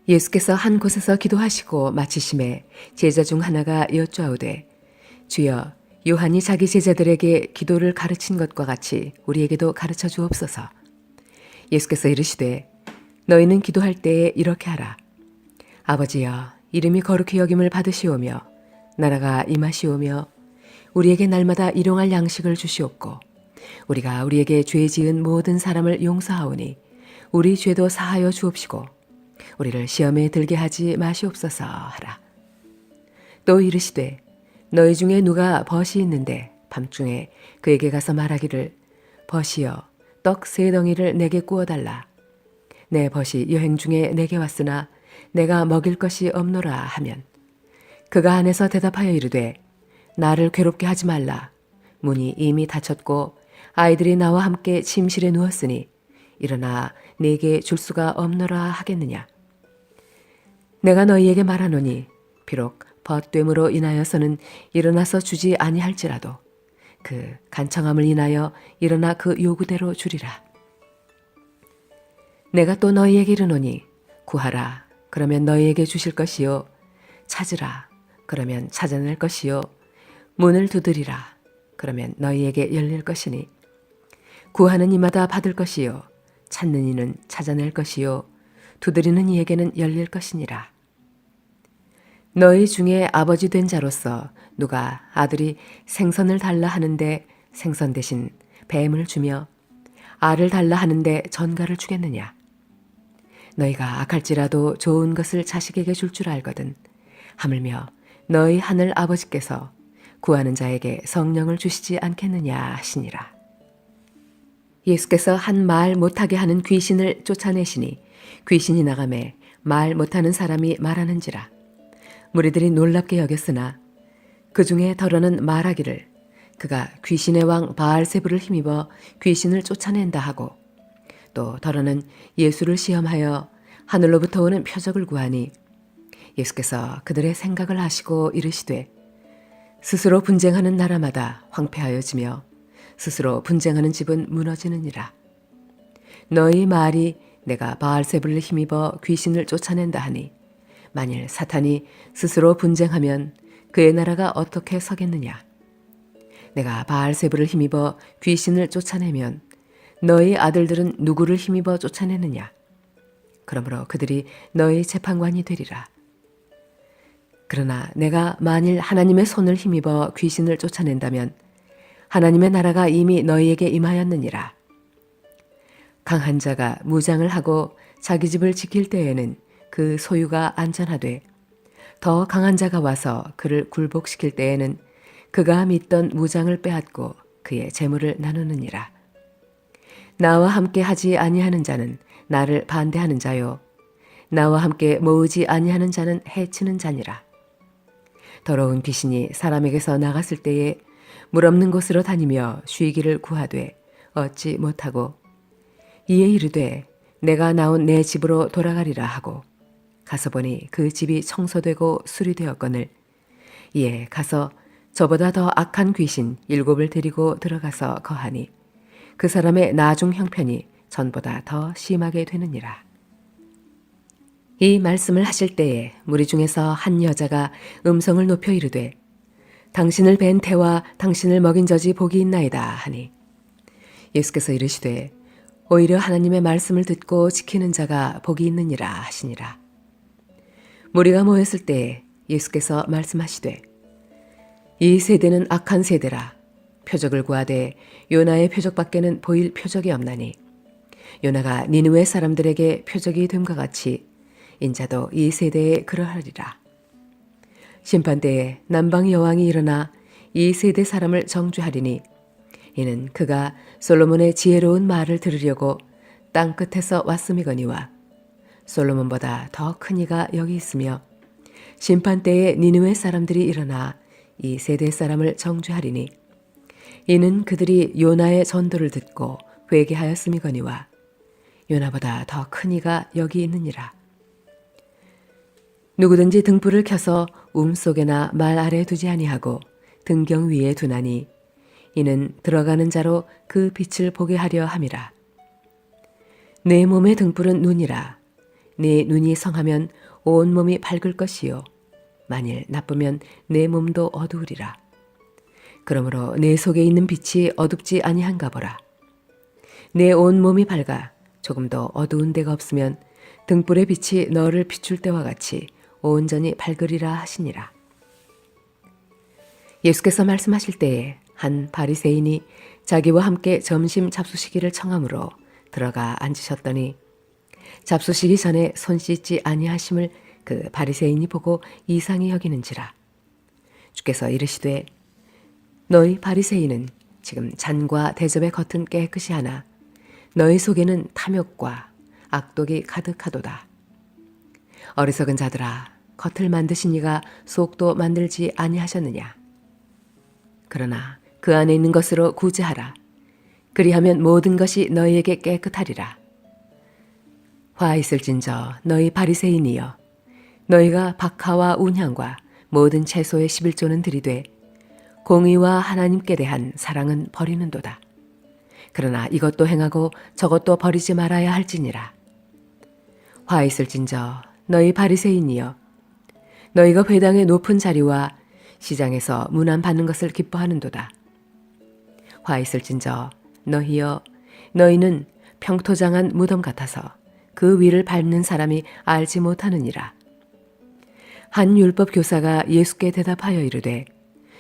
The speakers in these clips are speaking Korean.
예수께서 한 곳에서 기도하시고 마치심에 제자 중 하나가 여쭈아오되 주여 요한이 자기 제자들에게 기도를 가르친 것과 같이 우리에게도 가르쳐 주옵소서. 예수께서 이르시되 너희는 기도할 때에 이렇게 하라. 아버지여 이름이 거룩히 여김을 받으시오며 나라가 임하시오며 우리에게 날마다 일용할 양식을 주시옵고 우리가 우리에게 죄 지은 모든 사람을 용서하오니 우리 죄도 사하여 주옵시고 우리를 시험에 들게 하지 마시옵소서 하라. 또 이르시되 너희 중에 누가 벗이 있는데 밤중에 그에게 가서 말하기를 벗이여 떡 3덩이를 내게 구워달라. 내 벗이 여행 중에 내게 왔으나 내가 먹일 것이 없노라 하면 그가 안에서 대답하여 이르되 나를 괴롭게 하지 말라. 문이 이미 닫혔고 아이들이 나와 함께 침실에 누웠으니 일어나 네게 줄 수가 없노라 하겠느냐. 내가 너희에게 말하노니 비록 벗됨으로 인하여서는 일어나서 주지 아니할지라도 그 간청함을 인하여 일어나 그 요구대로 주리라. 내가 또 너희에게 이르노니 구하라 그러면 너희에게 주실 것이요 찾으라 그러면 찾아낼 것이요 문을 두드리라 그러면 너희에게 열릴 것이니 구하는 이마다 받을 것이요 찾는 이는 찾아낼 것이요 두드리는 이에게는 열릴 것이니라. 너희 중에 아버지 된 자로서 누가 아들이 생선을 달라 하는데 생선 대신 뱀을 주며 알을 달라 하는데 전갈을 주겠느냐. 너희가 악할지라도 좋은 것을 자식에게 줄 줄 알거든 하물며 너희 하늘 아버지께서 구하는 자에게 성령을 주시지 않겠느냐 하시니라. 예수께서 한 말 못하게 하는 귀신을 쫓아내시니 귀신이 나가매 말 못하는 사람이 말하는지라. 무리들이 놀랍게 여겼으나 그 중에 더러는 말하기를 그가 귀신의 왕 바알세불을 힘입어 귀신을 쫓아낸다 하고 또 더러는 예수를 시험하여 하늘로부터 오는 표적을 구하니 예수께서 그들의 생각을 아시고 이르시되 스스로 분쟁하는 나라마다 황폐하여지며 스스로 분쟁하는 집은 무너지느니라. 너희 말이 내가 바알세불을 힘입어 귀신을 쫓아낸다 하니 만일 사탄이 스스로 분쟁하면 그의 나라가 어떻게 서겠느냐. 내가 바알세불을 힘입어 귀신을 쫓아내면 너희 아들들은 누구를 힘입어 쫓아내느냐. 그러므로 그들이 너희 재판관이 되리라. 그러나 내가 만일 하나님의 손을 힘입어 귀신을 쫓아낸다면 하나님의 나라가 이미 너희에게 임하였느니라. 강한 자가 무장을 하고 자기 집을 지킬 때에는 그 소유가 안전하되 더 강한 자가 와서 그를 굴복시킬 때에는 그가 믿던 무장을 빼앗고 그의 재물을 나누느니라. 나와 함께 하지 아니하는 자는 나를 반대하는 자요 나와 함께 모으지 아니하는 자는 해치는 자니라. 더러운 귀신이 사람에게서 나갔을 때에 물 없는 곳으로 다니며 쉬기를 구하되 얻지 못하고 이에 이르되 내가 나온 내 집으로 돌아가리라 하고 가서 보니 그 집이 청소되고 수리되었거늘 이에 가서 저보다 더 악한 귀신 7을 데리고 들어가서 거하니 그 사람의 나중 형편이 전보다 더 심하게 되느니라. 이 말씀을 하실 때에 무리 중에서 한 여자가 음성을 높여 이르되 당신을 뵌 태와 당신을 먹인 젖이 복이 있나이다 하니 예수께서 이르시되 오히려 하나님의 말씀을 듣고 지키는 자가 복이 있느니라 하시니라. 무리가 모였을 때에 예수께서 말씀하시되 이 세대는 악한 세대라. 표적을 구하되 요나의 표적밖에는 보일 표적이 없나니 요나가 니느웨 사람들에게 표적이 됨과 같이 인자도 이 세대에 그러하리라. 심판때에 남방 여왕이 일어나 이 세대 사람을 정죄하리니 이는 그가 솔로몬의 지혜로운 말을 들으려고 땅 끝에서 왔음이거니와 솔로몬보다 더 큰 이가 여기 있으며 심판때에 니느웨 사람들이 일어나 이 세대 사람을 정죄하리니 이는 그들이 요나의 전도를 듣고 회개하였음이거니와 요나보다 더 큰 이가 여기 있느니라. 누구든지 등불을 켜서 속에나 말 아래 두지 아니하고 등경 위에 두나니 이는 들어가는 자로 그 빛을 보게 하려 함이라. 내 몸의 등불은 눈이라. 네 눈이 성하면 온 몸이 밝을 것이요 만일 나쁘면 내 몸도 어두우리라. 그러므로 내 속에 있는 빛이 어둡지 아니한가 보라. 내 온 몸이 밝아 조금도 어두운 데가 없으면 등불의 빛이 너를 비출 때와 같이 온전히 밝으리라 하시니라. 예수께서 말씀하실 때에 한 바리새인이 자기와 함께 점심 잡수시기를 청함으로 들어가 앉으셨더니 잡수시기 전에 손 씻지 아니하심을 그 바리새인이 보고 이상히 여기는지라. 주께서 이르시되 너희 바리새인은 지금 잔과 대접의 겉은 깨끗이 하나 너희 속에는 탐욕과 악독이 가득하도다. 어리석은 자들아, 겉을 만드신 이가 속도 만들지 아니하셨느냐. 그러나 그 안에 있는 것으로 구제하라. 그리하면 모든 것이 너희에게 깨끗하리라. 화 있을진저 너희 바리새인이여, 너희가 박하와 운향과 모든 채소의 11조는 들이되 공의와 하나님께 대한 사랑은 버리는도다. 그러나 이것도 행하고 저것도 버리지 말아야 할지니라. 화 있을진저 너희 바리새인이여, 너희가 회당의 높은 자리와 시장에서 문안 받는 것을 기뻐하는도다. 화 있을진저 너희여, 너희는 평토장한 무덤 같아서 그 위를 밟는 사람이 알지 못하느니라. 한 율법 교사가 예수께 대답하여 이르되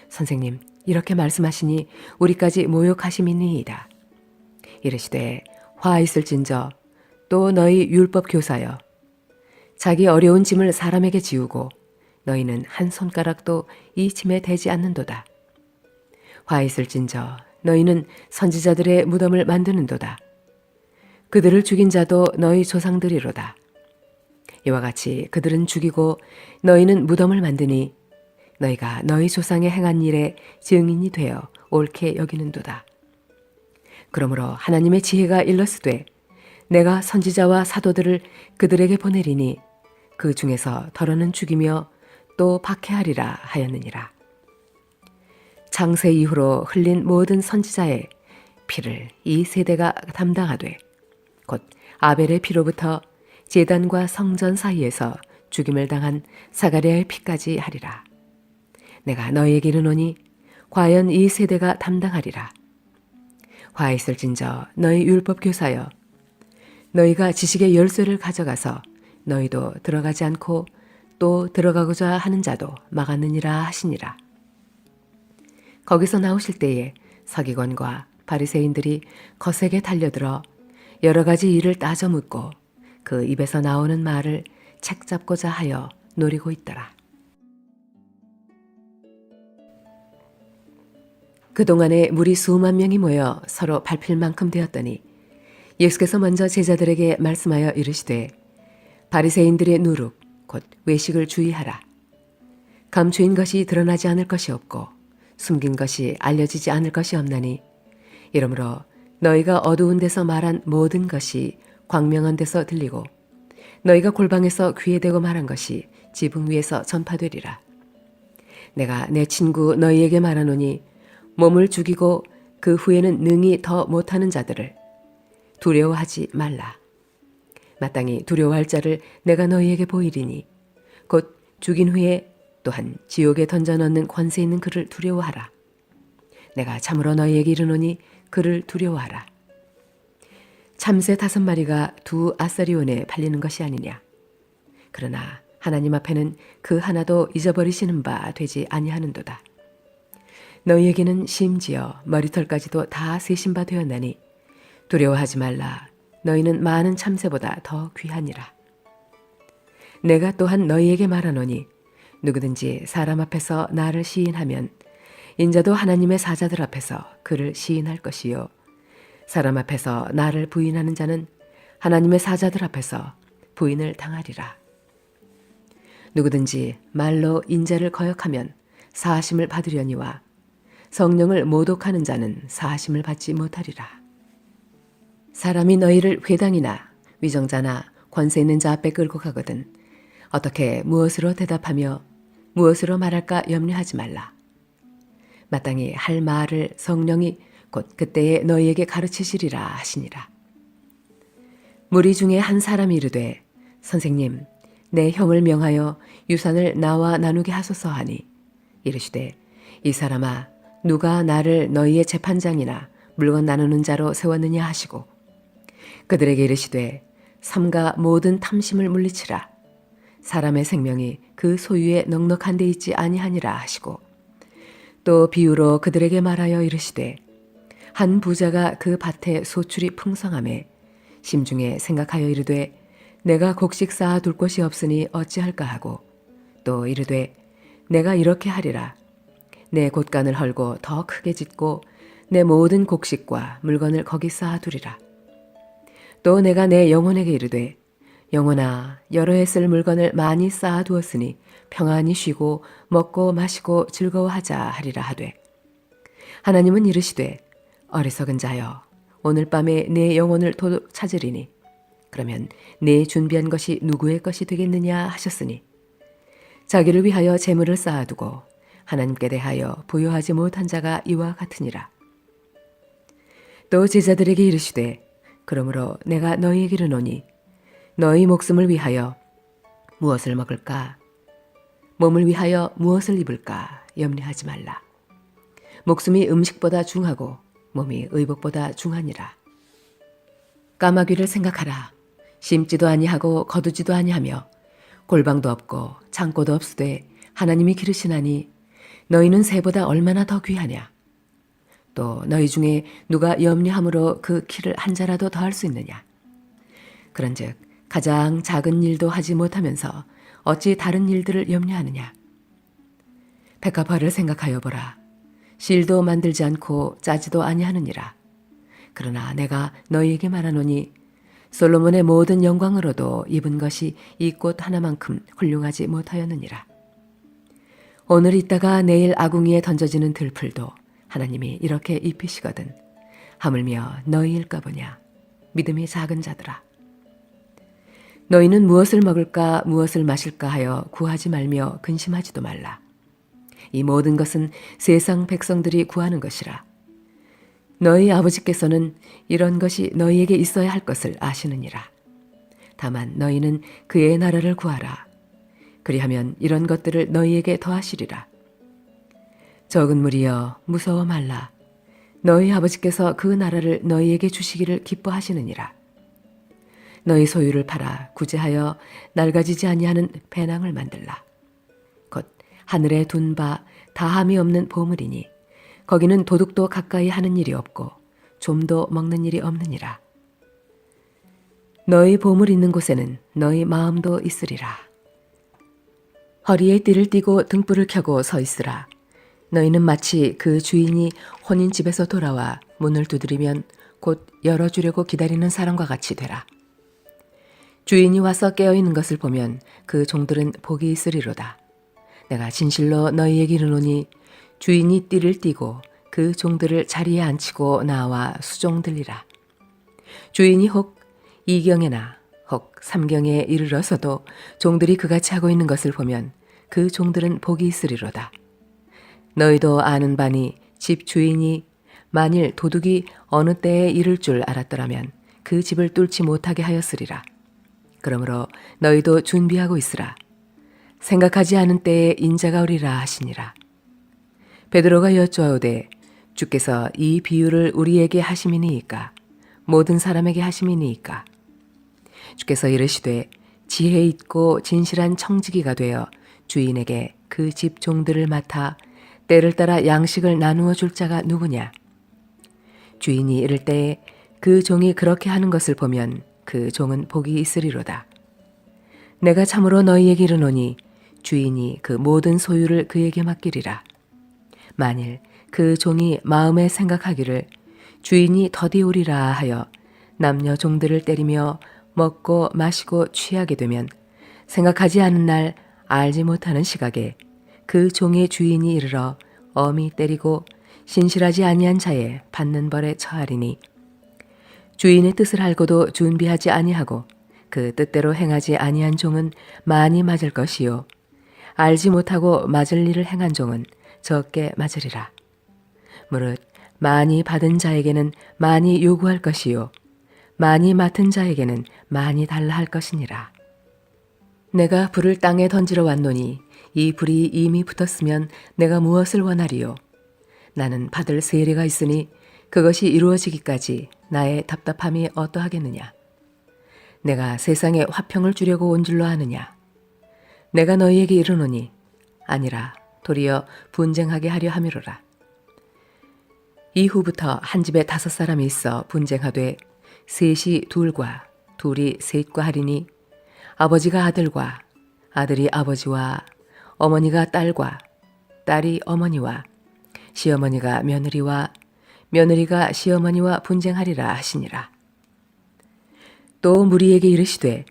선생님, 이렇게 말씀하시니 우리까지 모욕하심이니이다. 이르시되 화 있을진저 또 너희 율법 교사여, 자기 어려운 짐을 사람에게 지우고 너희는 한 손가락도 이 짐에 대지 않는도다. 화 있을진저 너희는 선지자들의 무덤을 만드는도다. 그들을 죽인 자도 너희 조상들이로다. 이와 같이 그들은 죽이고 너희는 무덤을 만드니 너희가 너희 조상의 행한 일에 증인이 되어 옳게 여기는도다. 그러므로 하나님의 지혜가 일렀으되 내가 선지자와 사도들을 그들에게 보내리니 그 중에서 더러는 죽이며 또 박해하리라 하였느니라. 창세 이후로 흘린 모든 선지자의 피를 이 세대가 담당하되 곧 아벨의 피로부터 제단과 성전 사이에서 죽임을 당한 사가랴의 피까지 하리라. 내가 너희에게 이르노니 과연 이 세대가 담당하리라. 화 있을진저 너희 율법 교사여, 너희가 지식의 열쇠를 가져가서 너희도 들어가지 않고 또 들어가고자 하는 자도 막았느니라 하시니라. 거기서 나오실 때에 서기관과 바리새인들이 거세게 달려들어 여러 가지 일을 따져 묻고 그 입에서 나오는 말을 책잡고자 하여 노리고 있더라. 그동안에 무리 수만 명이 모여 서로 밟힐 만큼 되었더니 예수께서 먼저 제자들에게 말씀하여 이르시되 바리새인들의 누룩 곧 외식을 주의하라. 감추인 것이 드러나지 않을 것이 없고 숨긴 것이 알려지지 않을 것이 없나니 이러므로 너희가 어두운 데서 말한 모든 것이 광명한 데서 들리고 너희가 골방에서 귀에 대고 말한 것이 지붕 위에서 전파되리라. 내가 내 친구 너희에게 말하노니 몸을 죽이고 그 후에는 능히 더 못하는 자들을 두려워하지 말라. 마땅히 두려워할 자를 내가 너희에게 보이리니 곧 죽인 후에 또한 지옥에 던져 넣는 권세 있는 그를 두려워하라. 내가 참으로 너희에게 이르노니 그를 두려워하라. 참새 5마리가 2 아사리온에 팔리는 것이 아니냐. 그러나 하나님 앞에는 그 하나도 잊어버리시는 바 되지 아니하는도다. 너희에게는 심지어 머리털까지도 다 세신 바 되었나니 두려워하지 말라. 너희는 많은 참새보다 더 귀하니라. 내가 또한 너희에게 말하노니 누구든지 사람 앞에서 나를 시인하면 인자도 하나님의 사자들 앞에서 그를 시인할 것이요 사람 앞에서 나를 부인하는 자는 하나님의 사자들 앞에서 부인을 당하리라. 누구든지 말로 인자를 거역하면 사하심을 받으려니와 성령을 모독하는 자는 사하심을 받지 못하리라. 사람이 너희를 회당이나 위정자나 권세 있는 자 앞에 끌고 가거든 어떻게 무엇으로 대답하며 무엇으로 말할까 염려하지 말라. 마땅히 할 말을 성령이 곧 그때에 너희에게 가르치시리라 하시니라. 무리 중에 한 사람이 이르되 선생님, 내 형을 명하여 유산을 나와 나누게 하소서 하니 이르시되 이 사람아 누가 나를 너희의 재판장이나 물건 나누는 자로 세웠느냐 하시고 그들에게 이르시되 삼가 모든 탐심을 물리치라. 사람의 생명이 그 소유에 넉넉한 데 있지 아니하니라 하시고 또 비유로 그들에게 말하여 이르시되 한 부자가 그 밭에 소출이 풍성하매 심중에 생각하여 이르되 내가 곡식 쌓아 둘 곳이 없으니 어찌할까 하고 또 이르되 내가 이렇게 하리라. 내 곳간을 헐고 더 크게 짓고 내 모든 곡식과 물건을 거기 쌓아 두리라. 또 내가 내 영혼에게 이르되 영혼아 여러 해 쓸 물건을 많이 쌓아 두었으니 평안히 쉬고 먹고 마시고 즐거워하자 하리라 하되 하나님은 이르시되 어리석은 자여 오늘 밤에 내 영혼을 도둑 찾으리니 그러면 내 준비한 것이 누구의 것이 되겠느냐 하셨으니 자기를 위하여 재물을 쌓아두고 하나님께 대하여 부요하지 못한 자가 이와 같으니라. 또 제자들에게 이르시되 그러므로 내가 너희에게 이르노니 너희 목숨을 위하여 무엇을 먹을까 몸을 위하여 무엇을 입을까 염려하지 말라. 목숨이 음식보다 중하고 몸이 의복보다 중하니라. 까마귀를 생각하라. 심지도 아니하고 거두지도 아니하며 골방도 없고 창고도 없으되 하나님이 기르시나니 너희는 새보다 얼마나 더 귀하냐. 또 너희 중에 누가 염려함으로 그 키를 한 자라도 더할 수 있느냐. 그런즉 가장 작은 일도 하지 못하면서 어찌 다른 일들을 염려하느냐. 백합화를 생각하여 보라. 실도 만들지 않고 짜지도 아니하느니라. 그러나 내가 너희에게 말하노니 솔로몬의 모든 영광으로도 입은 것이 이 꽃 하나만큼 훌륭하지 못하였느니라. 오늘 있다가 내일 아궁이에 던져지는 들풀도 하나님이 이렇게 입히시거든 하물며 너희일까 보냐. 믿음이 작은 자들아. 너희는 무엇을 먹을까 무엇을 마실까 하여 구하지 말며 근심하지도 말라. 이 모든 것은 세상 백성들이 구하는 것이라. 너희 아버지께서는 이런 것이 너희에게 있어야 할 것을 아시느니라. 다만 너희는 그의 나라를 구하라. 그리하면 이런 것들을 너희에게 더하시리라. 적은 무리여 무서워 말라. 너희 아버지께서 그 나라를 너희에게 주시기를 기뻐하시느니라. 너희 소유를 팔아 구제하여 낡아지지 아니하는 배낭을 만들라. 곧 하늘에 둔 바 다함이 없는 보물이니 거기는 도둑도 가까이 하는 일이 없고 좀도 먹는 일이 없느니라. 너희 보물 있는 곳에는 너희 마음도 있으리라. 허리에 띠를 띠고 등불을 켜고 서 있으라. 너희는 마치 그 주인이 혼인집에서 돌아와 문을 두드리면 곧 열어주려고 기다리는 사람과 같이 되라. 주인이 와서 깨어있는 것을 보면 그 종들은 복이 있으리로다. 내가 진실로 너희에게 이르노니 주인이 띠를 띠고 그 종들을 자리에 앉히고 나와 수종들리라. 주인이 혹 이경에나 혹 삼경에 이르러서도 종들이 그같이 하고 있는 것을 보면 그 종들은 복이 있으리로다. 너희도 아는 바니 집 주인이 만일 도둑이 어느 때에 이를 줄 알았더라면 그 집을 뚫지 못하게 하였으리라. 그러므로 너희도 준비하고 있으라. 생각하지 않은 때에 인자가 오리라 하시니라. 베드로가 여쭈어오되 주께서 이 비유를 우리에게 하심이니이까 모든 사람에게 하심이니이까. 주께서 이르시되 지혜 있고 진실한 청지기가 되어 주인에게 그 집 종들을 맡아 때를 따라 양식을 나누어 줄 자가 누구냐. 주인이 이를 때에 그 종이 그렇게 하는 것을 보면 그 종은 복이 있으리로다. 내가 참으로 너희에게 이르노니 주인이 그 모든 소유를 그에게 맡기리라. 만일 그 종이 마음에 생각하기를 주인이 더디 오리라 하여 남녀 종들을 때리며 먹고 마시고 취하게 되면 생각하지 않은 날 알지 못하는 시각에 그 종의 주인이 이르러 엄히 때리고 신실하지 아니한 자의 받는 벌에 처하리니 주인의 뜻을 알고도 준비하지 아니하고 그 뜻대로 행하지 아니한 종은 많이 맞을 것이요 알지 못하고 맞을 일을 행한 종은 적게 맞으리라. 무릇 많이 받은 자에게는 많이 요구할 것이요 많이 맡은 자에게는 많이 달라 할 것이니라. 내가 불을 땅에 던지러 왔노니 이 불이 이미 붙었으면 내가 무엇을 원하리요? 나는 받을 세례가 있으니 그것이 이루어지기까지 나의 답답함이 어떠하겠느냐? 내가 세상에 화평을 주려고 온 줄로 아느냐? 내가 너희에게 이르노니 아니라 도리어 분쟁하게 하려 함이로라. 이후부터 한 집에 5사람이 있어 분쟁하되 셋이 둘과 둘이 셋과 하리니 아버지가 아들과 아들이 아버지와 어머니가 딸과 딸이 어머니와 시어머니가 며느리와 며느리가 시어머니와 분쟁하리라 하시니라. 또 무리에게 이르시되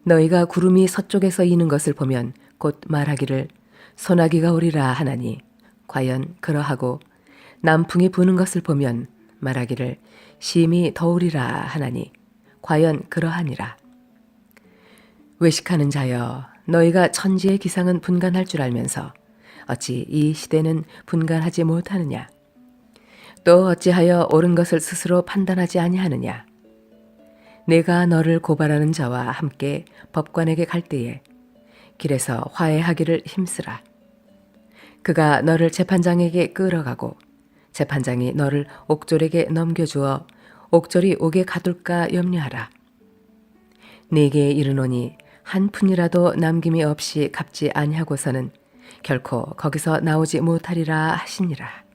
너희가 구름이 서쪽에서 이는 것을 보면 곧 말하기를 소나기가 오리라 하나니 과연 그러하고 남풍이 부는 것을 보면 말하기를 심히 더우리라 하나니 과연 그러하니라. 외식하는 자여 너희가 천지의 기상은 분간할 줄 알면서 어찌 이 시대는 분간하지 못하느냐? 또 어찌하여 옳은 것을 스스로 판단하지 아니하느냐? 내가 너를 고발하는 자와 함께 법관에게 갈 때에 길에서 화해하기를 힘쓰라. 그가 너를 재판장에게 끌어가고 재판장이 너를 옥졸에게 넘겨주어 옥졸이 옥에 가둘까 염려하라. 네게 이르노니 한 푼이라도 남김이 없이 갚지 아니하고서는 결코 거기서 나오지 못하리라 하시니라.